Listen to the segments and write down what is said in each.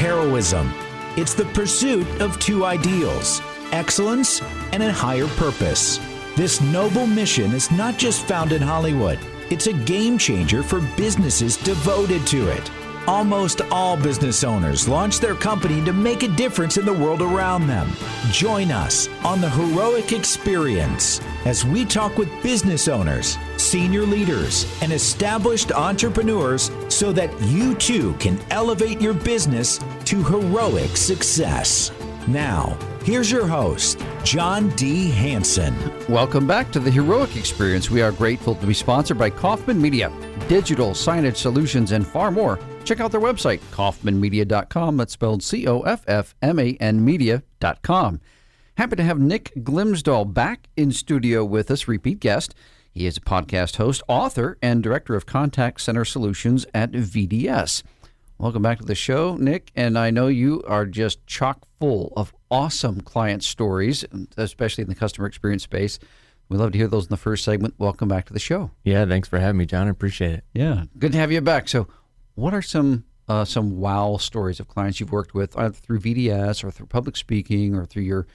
heroism. It's the pursuit of two ideals, excellence and a higher purpose. This noble mission is not just found in Hollywood. It's a game changer for businesses devoted to it. Almost all business owners launch their company to make a difference in the world around them. Join us on the Heroic Experience as we talk with business owners, senior leaders, and established entrepreneurs so that you too can elevate your business to heroic success. Now, here's your host, John D. Hanson. Welcome back to the Heroic Experience. We are grateful to be sponsored by Kaufman Media, digital signage solutions, and far more. Check out their website, kaufmanmedia.com. That's spelled COFFMAN media.com. Happy to have Nick Glimsdahl back in studio with us, repeat guest. He is a podcast host, author, and director of contact center solutions at VDS. Welcome back to the show, Nick, and I know you are just chock full of awesome client stories, especially in the customer experience space. We'd love to hear those in the first segment. Welcome back to the show. Yeah, thanks for having me, John. I appreciate it. Yeah, good to have you back. So what are some wow stories of clients you've worked with, either through VDS or through public speaking or through your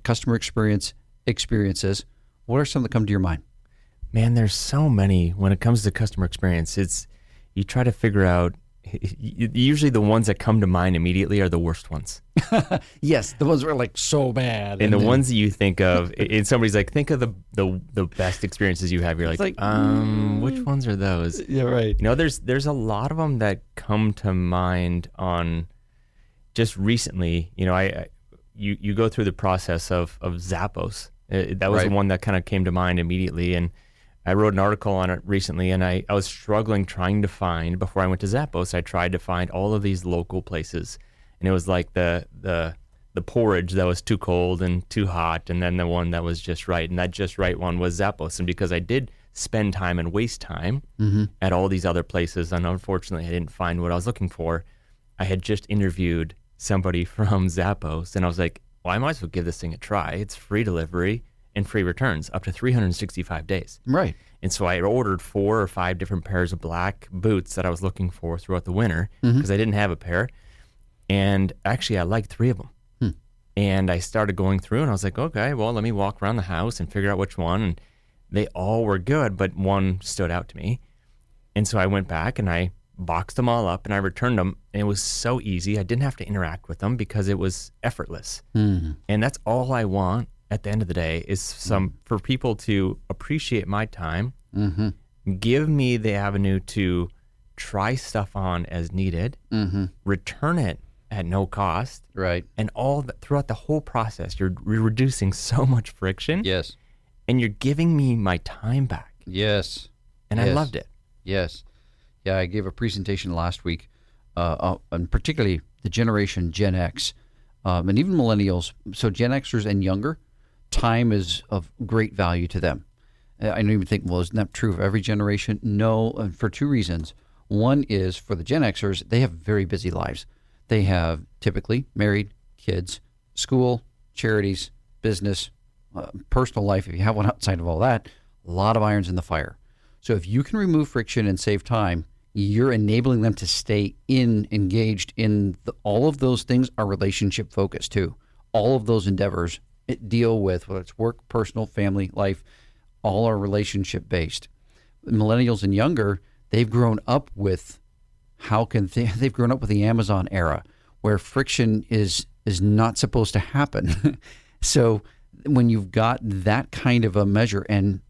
customer experiences? What are some that come to your mind? Man, there's so many when it comes to customer experience. You try to figure out, usually the ones that come to mind immediately are the worst ones. Yes, the ones that are like so bad. And the ones that you think of, and somebody's like, think of the best experiences you have. You're like, which ones are those? Yeah, right. You know, there's a lot of them that come to mind on just recently. You know, you go through the process of Zappos. That was the one that kind of came to mind immediately, and I wrote an article on it recently, and I was struggling trying to find, before I went to Zappos, I tried to find all of these local places. And it was like the porridge that was too cold and too hot, and then the one that was just right. And that just right one was Zappos. And because I did spend time and waste time at all these other places, and unfortunately I didn't find what I was looking for, I had just interviewed somebody from Zappos, and I was like, well, I might as well give this thing a try. It's free delivery and free returns up to 365 days. Right. And so I ordered 4 or 5 different pairs of black boots that I was looking for throughout the winter because I didn't have a pair. And actually, I liked 3 of them. And I started going through, and I was like, okay, well, let me walk around the house and figure out which one. And they all were good, but one stood out to me. And so I went back, and I boxed them all up, and I returned them. And it was so easy. I didn't have to interact with them because it was effortless. And that's all I want at the end of the day is for people to appreciate my time, give me the avenue to try stuff on as needed, return it at no cost, right? And throughout the whole process, you're reducing so much friction. Yes. And you're giving me my time back. Yes. And I loved it. Yes. Yeah, I gave a presentation last week, and particularly the generation Gen X, and even millennials. So Gen Xers and younger, time is of great value to them. I don't even think, well, isn't that true of every generation? No, for 2 reasons. One is for the Gen Xers, they have very busy lives. They have typically married, kids, school, charities, business, personal life. If you have one outside of all that, a lot of irons in the fire. So if you can remove friction and save time, you're enabling them to stay engaged in all of those things are relationship focused too. All of those endeavors deal with whether it's work, personal, family, life, all are relationship based. Millennials and younger, they've grown up with they've grown up with the Amazon era where friction is not supposed to happen. So when you've got that kind of a measure, and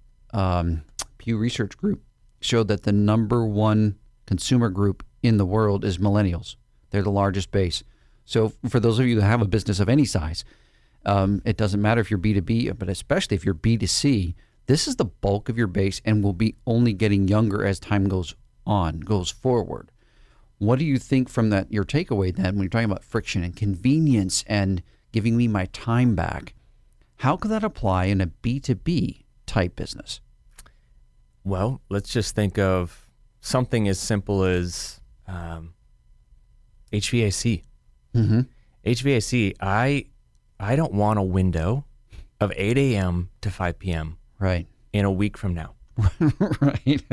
Pew Research Group showed that the number 1 consumer group in the world is millennials. They're the largest base. So for those of you that have a business of any size, it doesn't matter if you're B2B, but especially if you're B2C, this is the bulk of your base and will be only getting younger as time goes forward. What do you think from that, your takeaway then, when you're talking about friction and convenience and giving me my time back? How could that apply in a B2B type business? Well, let's just think of something as simple as HVAC. HVAC, I don't want a window of 8 a.m. to 5 p.m. Right. in a week from now. Right.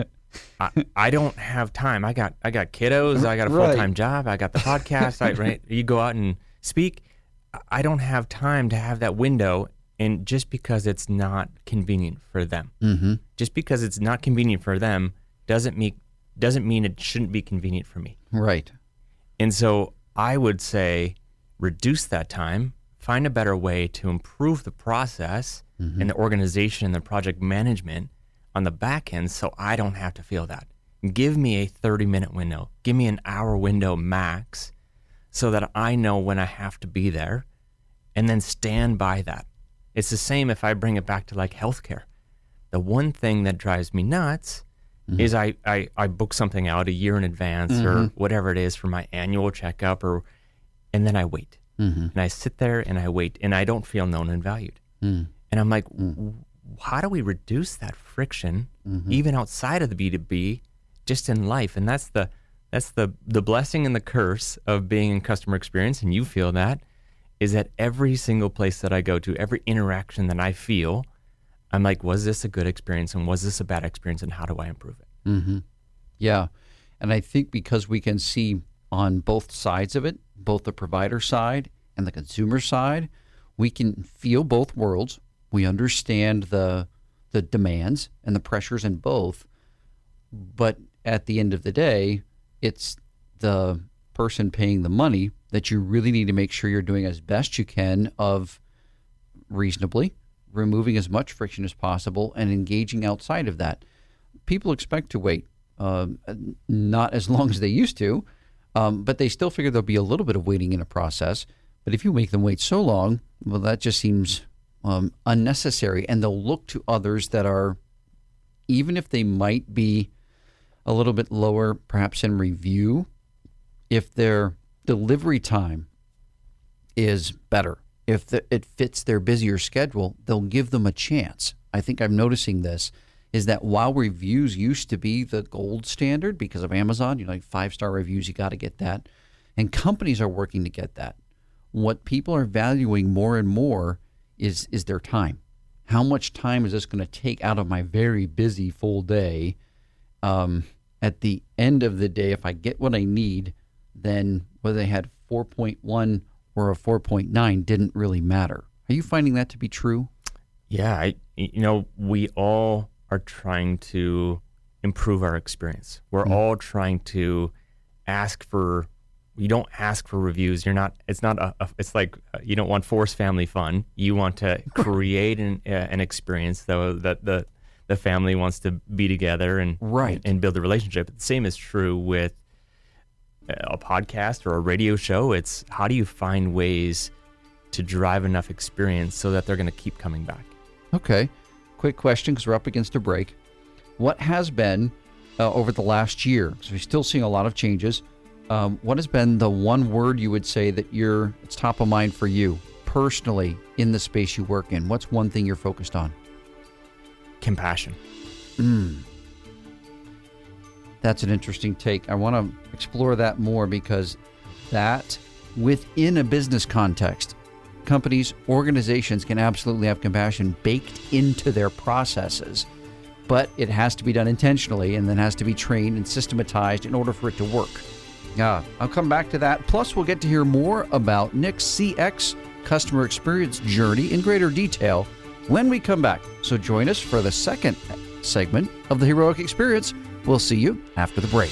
I don't have time. I got kiddos. I got a full-time job. I got the podcast. Right? You go out and speak. I don't have time to have that window. And just because it's not convenient for them, just because it's not convenient for them doesn't mean it shouldn't be convenient for me. Right. And so I would say reduce that time, find a better way to improve the process and the organization and the project management on the back end so I don't have to feel that. Give me a 30-minute window. Give me an hour window max so that I know when I have to be there, and then stand by that. It's the same if I bring it back to like healthcare. The one thing that drives me nuts is I book something out a year in advance or whatever it is for my annual checkup, and then I wait. And I sit there and I wait, and I don't feel known and valued. And I'm like, how do we reduce that friction even outside of the B2B, just in life? And that's the blessing and the curse of being in customer experience, and you feel that, is that every single place that I go to, every interaction that I feel, I'm like, was this a good experience and was this a bad experience, and how do I improve it? Yeah. And I think because we can see on both sides of it, both the provider side and the consumer side, we can feel both worlds. We understand the demands and the pressures in both. But at the end of the day, it's the person paying the money that you really need to make sure you're doing as best you can of reasonably removing as much friction as possible and engaging outside of that. People expect to wait, not as long as they used to, but they still figure there'll be a little bit of waiting in a process. But if you make them wait so long, well, that just seems unnecessary. And they'll look to others that are, even if they might be a little bit lower, perhaps in review, if their delivery time is better, if it fits their busier schedule, they'll give them a chance. I think I'm noticing this, is that while reviews used to be the gold standard because of Amazon, like 5-star reviews, you got to get that. And companies are working to get that. What people are valuing more and more is their time. How much time is this going to take out of my very busy full day? At the end of the day, if I get what I need, then whether they had 4.1 or a 4.9 didn't really matter. Are you finding that to be true? Yeah, we all are trying to improve our experience. We're all trying to you don't ask for reviews. It's like you don't want forced family fun. You want to create an experience though that the family wants to be together and build a relationship. The same is true with a podcast or a radio show. It's how do you find ways to drive enough experience so that they're going to keep coming back? Okay. Quick question, because we're up against a break. What has been, over the last year, because we're still seeing a lot of changes, what has been the one word you would say that it's top of mind for you personally in the space you work in? What's one thing you're focused on? Compassion. That's an interesting take. I want to explore that more, because that, within a business context, companies, organizations can absolutely have compassion baked into their processes, but it has to be done intentionally and then has to be trained and systematized in order for it to work. I'll come back to that. Plus, we'll get to hear more about Nick's CX customer experience journey in greater detail when we come back. So join us for the second segment of The Heroic Experience. We'll see you after the break.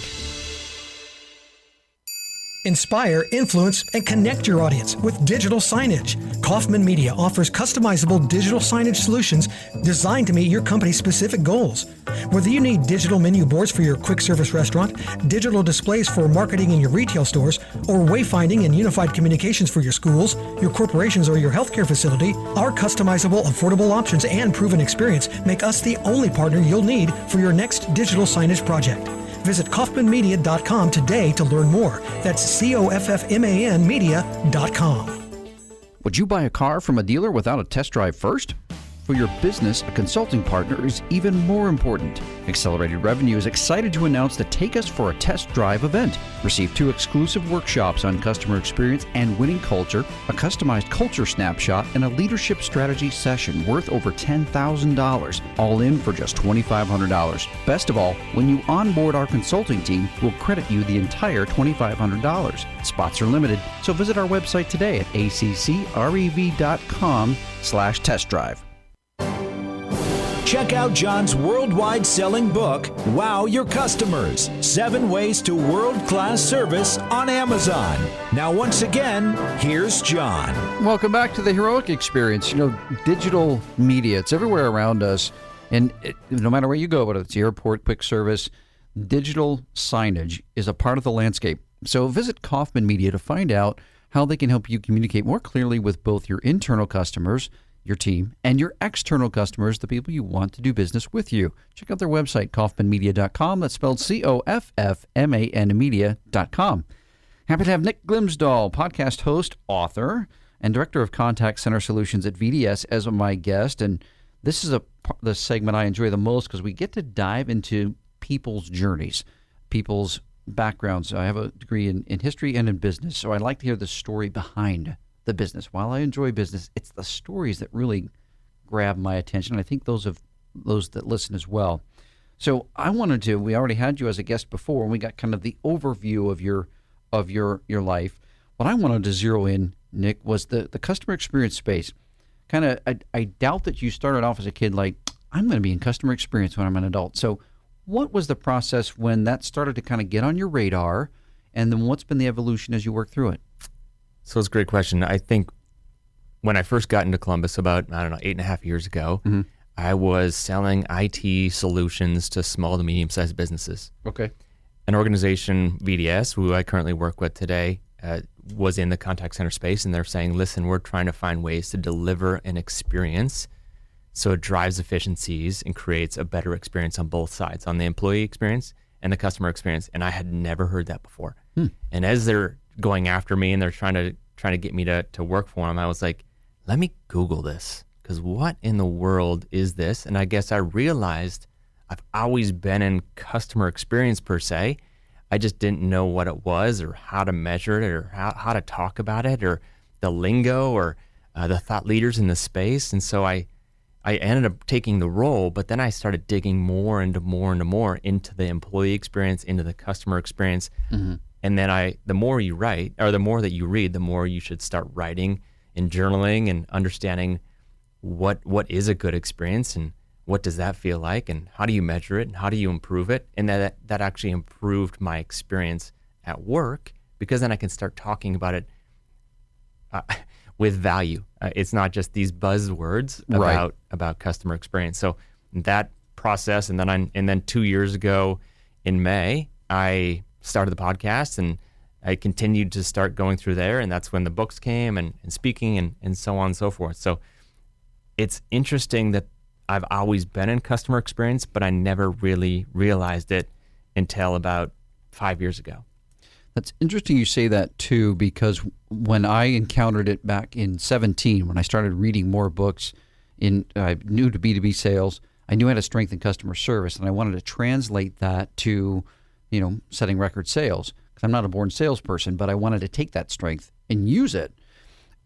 Inspire, influence, and connect your audience with digital signage. Kaufman Media offers customizable digital signage solutions designed to meet your company's specific goals. Whether you need digital menu boards for your quick service restaurant, digital displays for marketing in your retail stores, or wayfinding and unified communications for your schools, your corporations, or your healthcare facility, our customizable, affordable options and proven experience make us the only partner you'll need for your next digital signage project. Visit kaufmanmedia.com today to learn more. That's COFFMAN media.com. Would you buy a car from a dealer without a test drive first? for your business, a consulting partner is even more important. Accelerated Revenue is excited to announce the Take Us for a Test Drive event. Receive 2 exclusive workshops on customer experience and winning culture, a customized culture snapshot, and a leadership strategy session worth over $10,000, all in for just $2,500. Best of all, when you onboard our consulting team, we'll credit you the entire $2,500. Spots are limited, so visit our website today at accrev.com/test drive. Check out John's worldwide selling book, Wow Your Customers, 7 Ways to World-Class Service on Amazon. Now, once again, here's John. Welcome back to the Heroic Experience. Digital media, it's everywhere around us. And no matter where you go, whether it's the airport, quick service, digital signage is a part of the landscape. So visit Kaufman Media to find out how they can help you communicate more clearly with both your internal customers, your team, and your external customers, the people you want to do business with you. Check out their website, kaufmanmedia.com. That's spelled COFFMAN media.com. Happy to have Nick Glimsdahl, podcast host, author, and director of contact center solutions at VDS as my guest. And this is the segment I enjoy the most because we get to dive into people's journeys, people's backgrounds. I have a degree in history and in business, so I like to hear the story behind the business. While I enjoy business, it's the stories that really grab my attention. I think those that listen as well. So we already had you as a guest before, and we got kind of the overview of your life. What I wanted to zero in, Nick, was the customer experience space. I doubt that you started off as a kid like, I'm going to be in customer experience when I'm an adult. So what was the process when that started to kind of get on your radar, and then what's been the evolution as you work through it? So it's a great question. I think when I first got into Columbus about, 8.5 years ago, I was selling IT solutions to small to medium-sized businesses. Okay. An organization, VDS, who I currently work with today, was in the contact center space, and they're saying, listen, we're trying to find ways to deliver an experience so it drives efficiencies and creates a better experience on both sides, on the employee experience and the customer experience. And I had never heard that before. And as they're going after me and they're trying to get me to work for them, I was like, let me Google this, because what in the world is this? And I guess I realized I've always been in customer experience per se. I just didn't know what it was or how to measure it or how to talk about it or the lingo or the thought leaders in the space. And so I ended up taking the role, but then I started digging more into the employee experience, into the customer experience. And then the more you write, or the more that you read, the more you should start writing and journaling and understanding what is a good experience and what does that feel like and how do you measure it and how do you improve it. And that actually improved my experience at work, because then I can start talking about it with value. It's not just these buzzwords about customer experience. So that process, and then 2 years ago in May, I started the podcast, and I continued to start going through there, and that's when the books came and speaking and so on and so forth. So it's interesting that I've always been in customer experience, but I never really realized it until about 5 years ago. That's interesting you say that too, because when I encountered it back in 2017, when I started reading more books I knew to B2B sales, I knew I had a strength in customer service, and I wanted to translate that to setting record sales, because I'm not a born salesperson, but I wanted to take that strength and use it.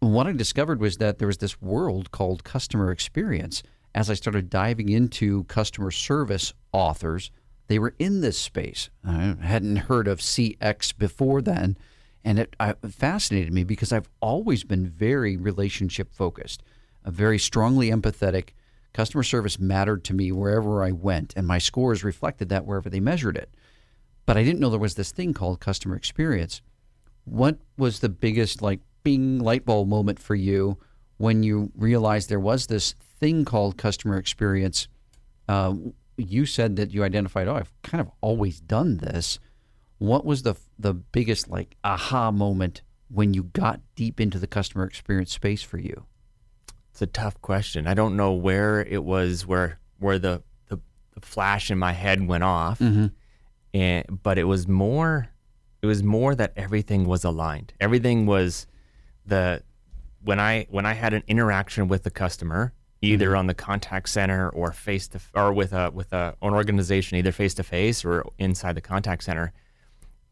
And what I discovered was that there was this world called customer experience. As I started diving into customer service authors, they were in this space. I hadn't heard of CX before then, and it fascinated me because I've always been very relationship focused, very strongly empathetic. Customer service mattered to me wherever I went, and my scores reflected that wherever they measured it. But I didn't know there was this thing called customer experience. What was the biggest bing light bulb moment for you when you realized there was this thing called customer experience? You said that you identified, I've kind of always done this. What was the biggest aha moment when you got deep into the customer experience space for you? It's a tough question. I don't know where it was where the flash in my head went off. But it was more that everything was aligned. Everything was when I had an interaction with the customer, either on the contact center or or with an organization, either face to face or inside the contact center,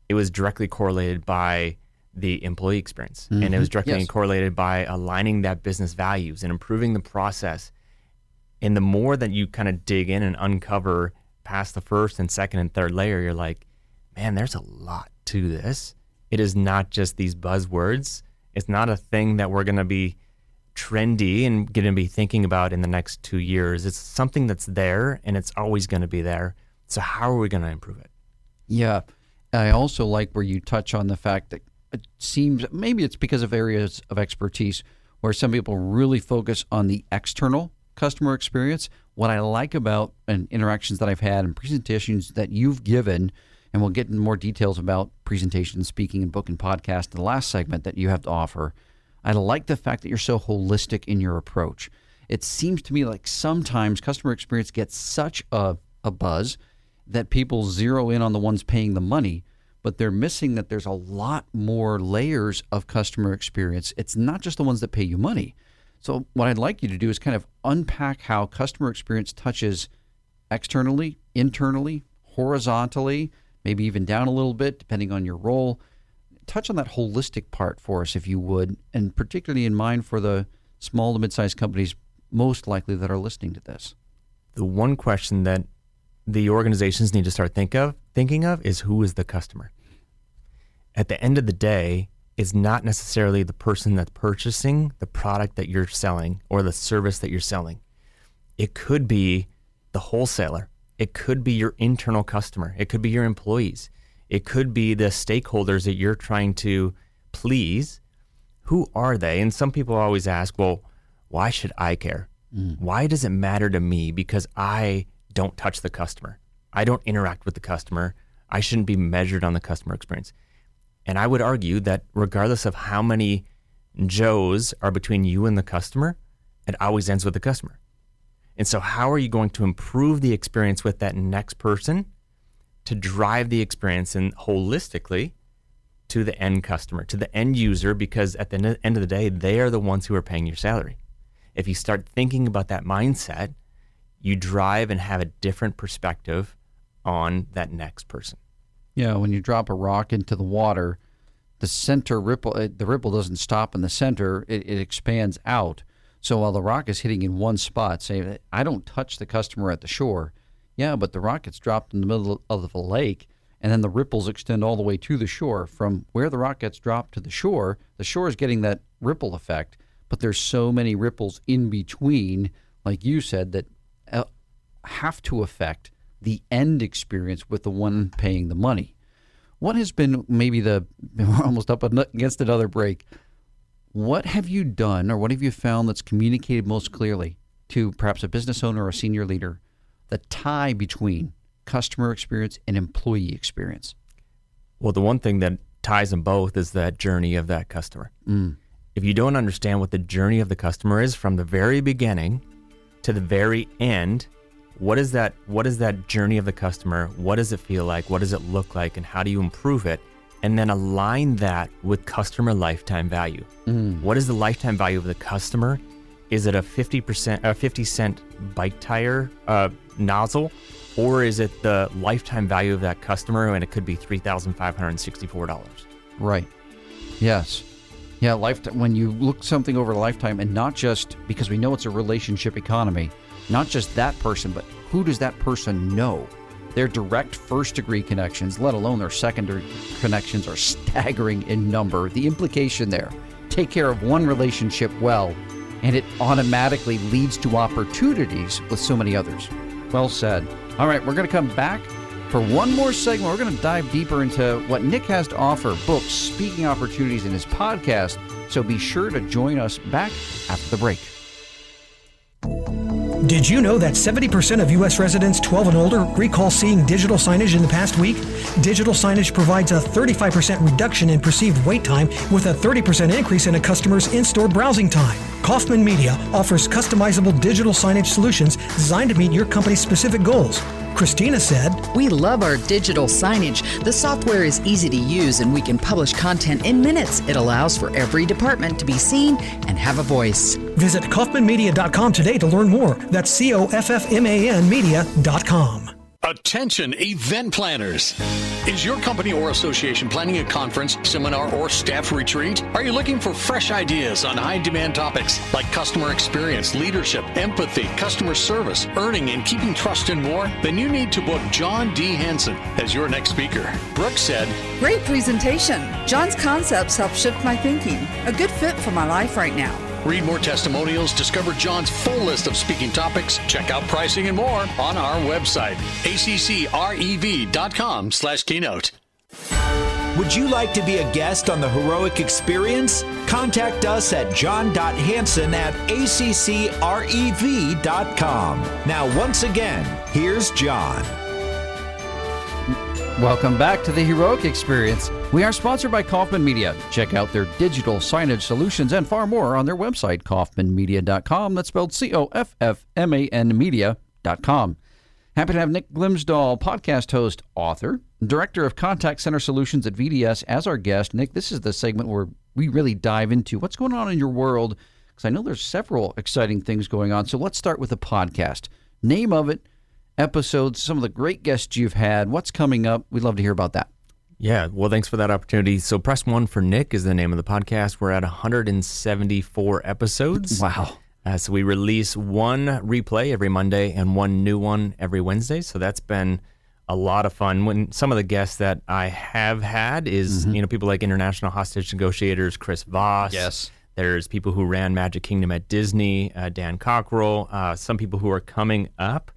it was directly correlated by the employee experience, and it was directly correlated by aligning that business values and improving the process. And the more that you kind of dig in and uncover past the first and second and third layer, you're like, man, there's a lot to this. It is not just these buzzwords. It's not a thing that we're going to be trendy and going to be thinking about in the next 2 years. It's something that's there, and it's always going to be there. So how are we going to improve it? Yeah. I also like where you touch on the fact that it seems maybe it's because of areas of expertise where some people really focus on the external customer experience. What I like about and interactions that I've had and presentations that you've given, and we'll get into more details about presentation, speaking, and book and podcast in the last segment that you have to offer. I like the fact that you're so holistic in your approach. It seems to me like sometimes customer experience gets such a buzz that people zero in on the ones paying the money, but they're missing that there's a lot more layers of customer experience. It's not just the ones that pay you money. So what I'd like you to do is kind of unpack how customer experience touches externally, internally, horizontally, maybe even down a little bit, depending on your role. Touch on that holistic part for us, if you would, and particularly in mind for the small to mid-sized companies most likely that are listening to this. The one question that the organizations need to start thinking of is, who is the customer? At the end of the day, it's not necessarily the person that's purchasing the product that you're selling or the service that you're selling. It could be the wholesaler. It could be your internal customer. It could be your employees. It could be the stakeholders that you're trying to please. Who are they? And some people always ask, well, why should I care? Why does it matter to me? Because I don't touch the customer. I don't interact with the customer. I shouldn't be measured on the customer experience. And I would argue that regardless of how many Joes are between you and the customer, it always ends with the customer. And so how are you going to improve the experience with that next person to drive the experience and holistically to the end customer, to the end user? Because at the end of the day, they are the ones who are paying your salary. If you start thinking about that mindset, you drive and have a different perspective on that next person. Yeah, when you drop a rock into the water, the center ripple, the ripple doesn't stop in the center, it expands out. So while the rock is hitting in one spot, say, I don't touch the customer at the shore. Yeah, but the rock gets dropped in the middle of the lake, and then the ripples extend all the way to the shore. From where the rock gets dropped to the shore is getting that ripple effect, but there's so many ripples in between, like you said, that have to affect the end experience with the one paying the money. What has been maybe we're almost up against another break. What have you done or what have you found that's communicated most clearly to perhaps a business owner or a senior leader, the tie between customer experience and employee experience? Well, the one thing that ties them both is that journey of that customer. If you don't understand what the journey of the customer is from the very beginning to the very end, what is that journey of the customer? What does it feel like? What does it look like? And how do you improve it? And then align that with customer lifetime value. What is the lifetime value of the customer? Is it a 50-cent bike tire nozzle? Or is it the lifetime value of that customer, and it could be $3,564? Right. Yes. Yeah, lifetime. When you look something over a lifetime, and not just because we know it's a relationship economy, not just that person, but who does that person know? Their direct first-degree connections, let alone their secondary connections, are staggering in number. The implication there, take care of one relationship well, and it automatically leads to opportunities with so many others. Well said. All right, we're going to come back for one more segment. We're going to dive deeper into what Nick has to offer, books, speaking opportunities, in his podcast. So be sure to join us back after the break. Did you know that 70% of U.S. residents 12 and older recall seeing digital signage in the past week? Digital signage provides a 35% reduction in perceived wait time with a 30% increase in a customer's in-store browsing time. Kaufman Media offers customizable digital signage solutions designed to meet your company's specific goals. Christina said, We love our digital signage. The software is easy to use and we can publish content in minutes. It allows for every department to be seen and have a voice. Visit KaufmanMedia.com today to learn more. That's COFFMAN media.com. Attention event planners. Is your company or association planning a conference, seminar, or staff retreat? Are you looking for fresh ideas on high-demand topics like customer experience, leadership, empathy, customer service, earning and keeping trust, and more? Then you need to book John D. Hansen as your next speaker. Brooke said, Great presentation. John's concepts help shift my thinking. A good fit for my life right now. read more testimonials, discover John's full list of speaking topics, check out pricing and more on our website, accrev.com/keynote. Would you like to be a guest on the Heroic Experience? Contact us at john.hansen@accrev.com. Now, once again, here's John. Welcome back to the Heroic Experience. We are sponsored by Kaufman Media. Check out their digital signage solutions and far more on their website, kaufmanmedia.com. That's spelled COFFMAN media.com. Happy to have Nick Glimsdahl, podcast host, author, director of contact center solutions at VDS, as our guest. Nick, this is the segment where we really dive into what's going on in your world, because I know there's several exciting things going on. So let's start with the podcast. Name of it, episodes, some of the great guests you've had, what's coming up. We'd love to hear about that. Yeah, well, thanks for that opportunity. So Press One for Nick is the name of the podcast. We're at 174 episodes. Wow. So we release one replay every Monday and one new one every Wednesday. So that's been a lot of fun. When some of the guests that I have had is, people like international hostage negotiators, Chris Voss. Yes. There's people who ran Magic Kingdom at Disney, Dan Cockrell, some people who are coming up.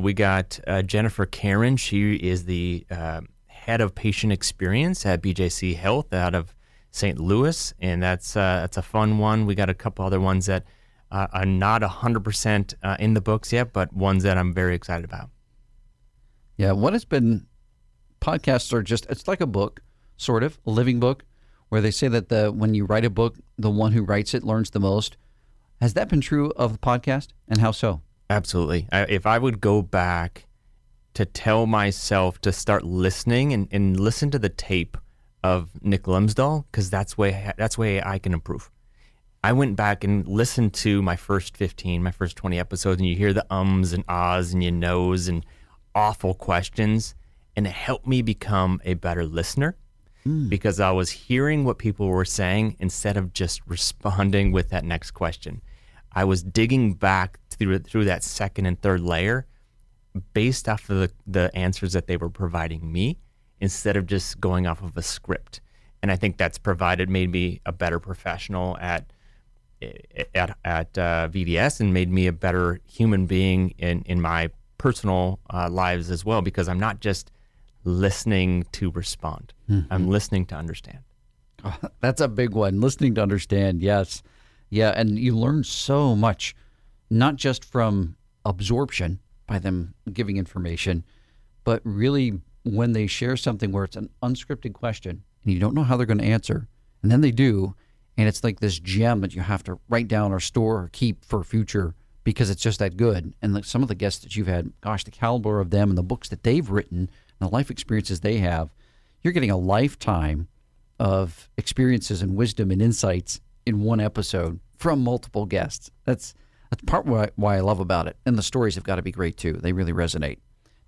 We got Jennifer Karen. She is the head of patient experience at BJC Health out of St. Louis, and that's a fun one. We got a couple other ones that are not 100% in the books yet, but ones that I'm very excited about. Yeah, what has been, podcasts are just, it's like a book, sort of, a living book, where they say that when you write a book, the one who writes it learns the most. Has that been true of the podcast, and how so? Absolutely. If I would go back to tell myself to start listening and listen to the tape of Nick Glimsdahl, because that's way I can improve. I went back and listened to my first 15, my first 20 episodes, and you hear the ums and ahs and you knows and awful questions, and it helped me become a better listener because I was hearing what people were saying instead of just responding with that next question. I was digging back through that second and third layer based off of the answers that they were providing me instead of just going off of a script. And I think that's made me a better professional at VDS and made me a better human being in my personal lives as well, because I'm not just listening to respond. I'm listening to understand. Oh, that's a big one. Listening to understand, yes. Yeah, and you learn so much, not just from absorption by them giving information, but really when they share something where it's an unscripted question and you don't know how they're going to answer, and then they do, and it's like this gem that you have to write down or store or keep for future because it's just that good. And some of the guests that you've had, gosh, the caliber of them and the books that they've written and the life experiences they have, you're getting a lifetime of experiences and wisdom and insights in one episode from multiple guests. That's part why I love about it. And the stories have got to be great too. They really resonate.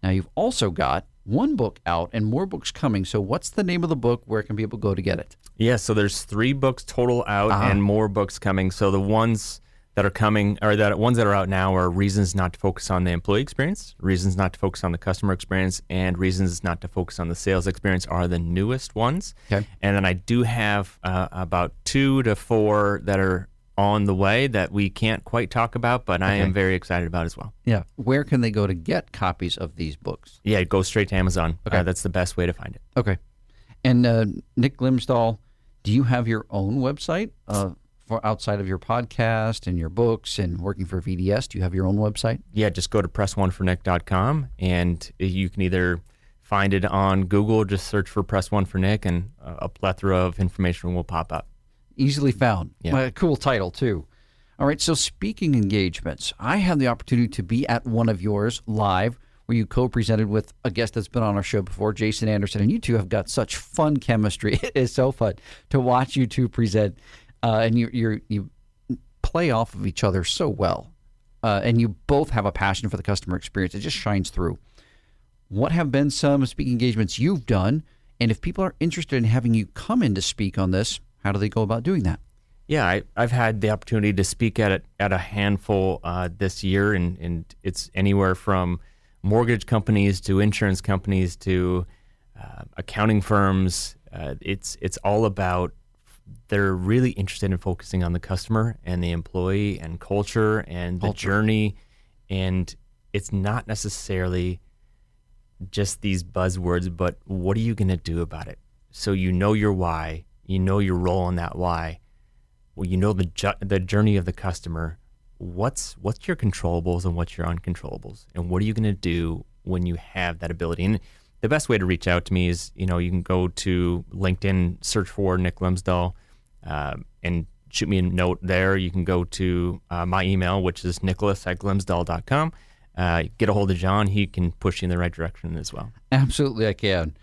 Now you've also got one book out and more books coming. So what's the name of the book? Where can people go to get it? Yeah, so there's 3 books total out and more books coming. So the ones that are coming, or the ones that are out now, are Reasons Not to Focus on the Employee Experience, Reasons Not to Focus on the Customer Experience, and Reasons Not to Focus on the Sales Experience are the newest ones. Okay. And then I do have about 2 to 4 that are on the way that we can't quite talk about, but I am very excited about as well. Yeah. Where can they go to get copies of these books? Yeah, go straight to Amazon. Okay. That's the best way to find it. Okay. And Nick Glimsdahl, do you have your own website for outside of your podcast and your books and working for VDS? Do you have your own website? Yeah, just go to pressonefornick.com, and you can either find it on Google, just search for Press One for Nick, and a plethora of information will pop up. Easily found. Yeah. A cool title, too. All right, so speaking engagements, I had the opportunity to be at one of yours live where you co-presented with a guest that's been on our show before, Jason Anderson, and you two have got such fun chemistry. It is so fun to watch you two present, and you play off of each other so well, and you both have a passion for the customer experience. It just shines through. What have been some speaking engagements you've done, and if people are interested in having you come in to speak on this, how do they go about doing that? Yeah, I've had the opportunity to speak at a handful this year, and it's anywhere from mortgage companies to insurance companies to accounting firms. It's all about, they're really interested in focusing on the customer and the employee and culture and the journey, and it's not necessarily just these buzzwords, but what are you going to do about it? So you know your why, you know your role in that why. Well, you know the journey of the customer. What's your controllables and what's your uncontrollables, and what are you going to do when you have that ability? And the best way to reach out to me is, you can go to LinkedIn, search for Nick Glimsdahl, and shoot me a note there. You can go to my email, which is nicholas@glimsdahl.com. Get a hold of John. He can push you in the right direction as well. Absolutely, I can.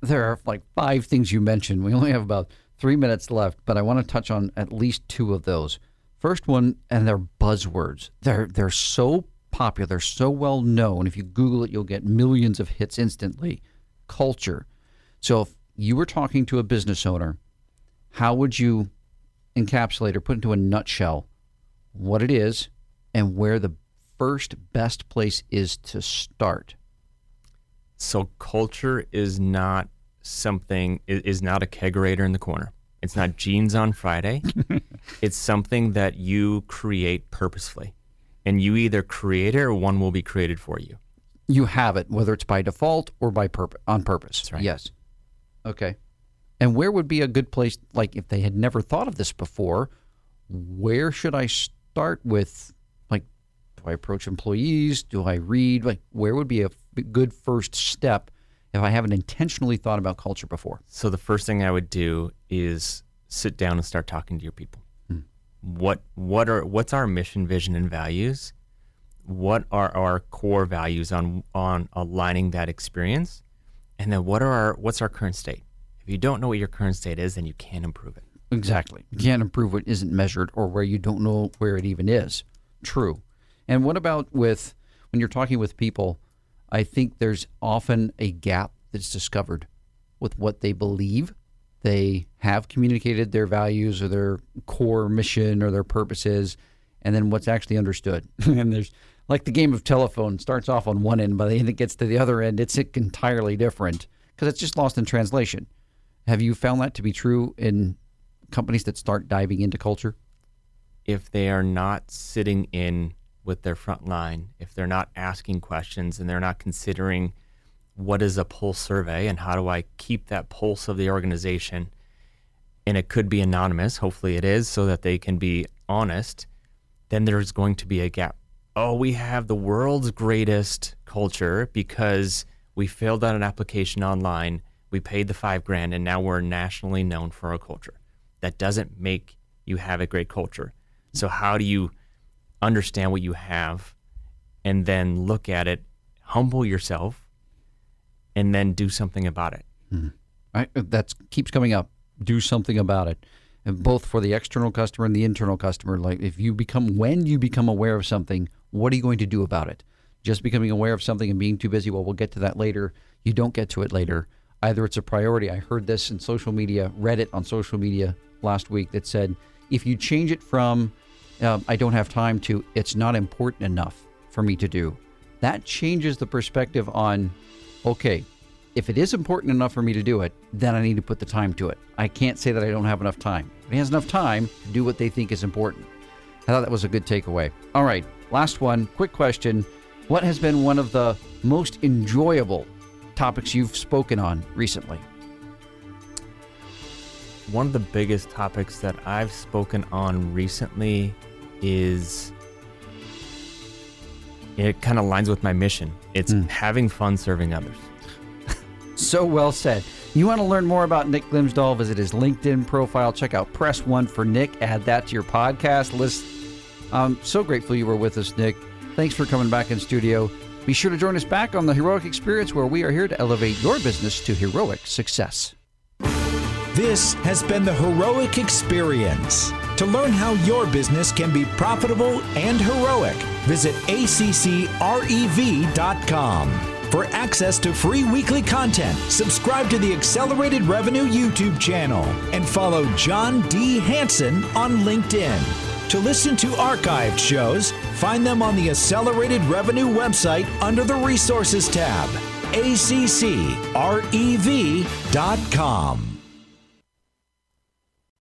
There are like 5 things you mentioned. We only have about 3 minutes left, but I want to touch on at least 2 of those. First one, and they're buzzwords. They're so popular. They're so well known. If you Google it, you'll get millions of hits instantly. Culture. So if you were talking to a business owner, how would you encapsulate or put into a nutshell what it is and where the first best place is to start? So culture is not is not a kegerator in the corner. It's not jeans on Friday. It's something that you create purposefully. And you either create it or one will be created for you. You have it, whether it's by default or on purpose. That's right. Yes. Okay. And where would be a good place, like if they had never thought of this before, where should I start with, like, do I approach employees? Do I read? Like, where would be a good first step if I haven't intentionally thought about culture before? So the first thing I would do is sit down and start talking to your people. What's our mission, vision, and values? What are our core values on aligning that experience? And then what's our current state? If you don't know what your current state is, then you can't improve it. Exactly. You can't improve what isn't measured or where you don't know where it even is. True. And what about when you're talking with people, I think there's often a gap that's discovered with what they believe. They have communicated their values or their core mission or their purposes, and then what's actually understood. And there's, like the game of telephone, starts off on one end, by the end it gets to the other end, it's entirely different because it's just lost in translation. Have you found that to be true in companies that start diving into culture? If they are not sitting in with their front line, if they're not asking questions and they're not considering what is a pulse survey and how do I keep that pulse of the organization, and it could be anonymous, hopefully it is, so that they can be honest, then there's going to be a gap. Oh, we have the world's greatest culture because we filled out an application online, we paid the $5,000, and now we're nationally known for our culture. That doesn't make you have a great culture. So how do you understand what you have and then look at it, humble yourself, and then do something about it? That keeps coming up. Do something about it. And both for the external customer and the internal customer. Like when you become aware of something, what are you going to do about it? Just becoming aware of something and being too busy, well, we'll get to that later. You don't get to it later. Either it's a priority. I heard this in social media, read it on social media last week that said, if you change it from I don't have time to it's not important enough for me to do, that changes the perspective on, okay, if it is important enough for me to do it, then I need to put the time to it. I can't say that I don't have enough time. He has enough time to do what they think is important. I thought that was a good takeaway. All right, last one, quick question. What has been one of the most enjoyable topics you've spoken on recently? One of the biggest topics that I've spoken on recently is, it kind of aligns with my mission. It's having fun serving others. So well said. You want to learn more about Nick Glimsdahl, visit his LinkedIn profile. Check out Press One for Nick. Add that to your podcast list. I'm so grateful you were with us, Nick. Thanks for coming back in studio. Be sure to join us back on the Heroic Experience, where we are here to elevate your business to heroic success. This has been the Heroic Experience. To learn how your business can be profitable and heroic, visit accrev.com. For access to free weekly content, subscribe to the Accelerated Revenue YouTube channel and follow John D. Hanson on LinkedIn. To listen to archived shows, find them on the Accelerated Revenue website under the Resources tab, accrev.com.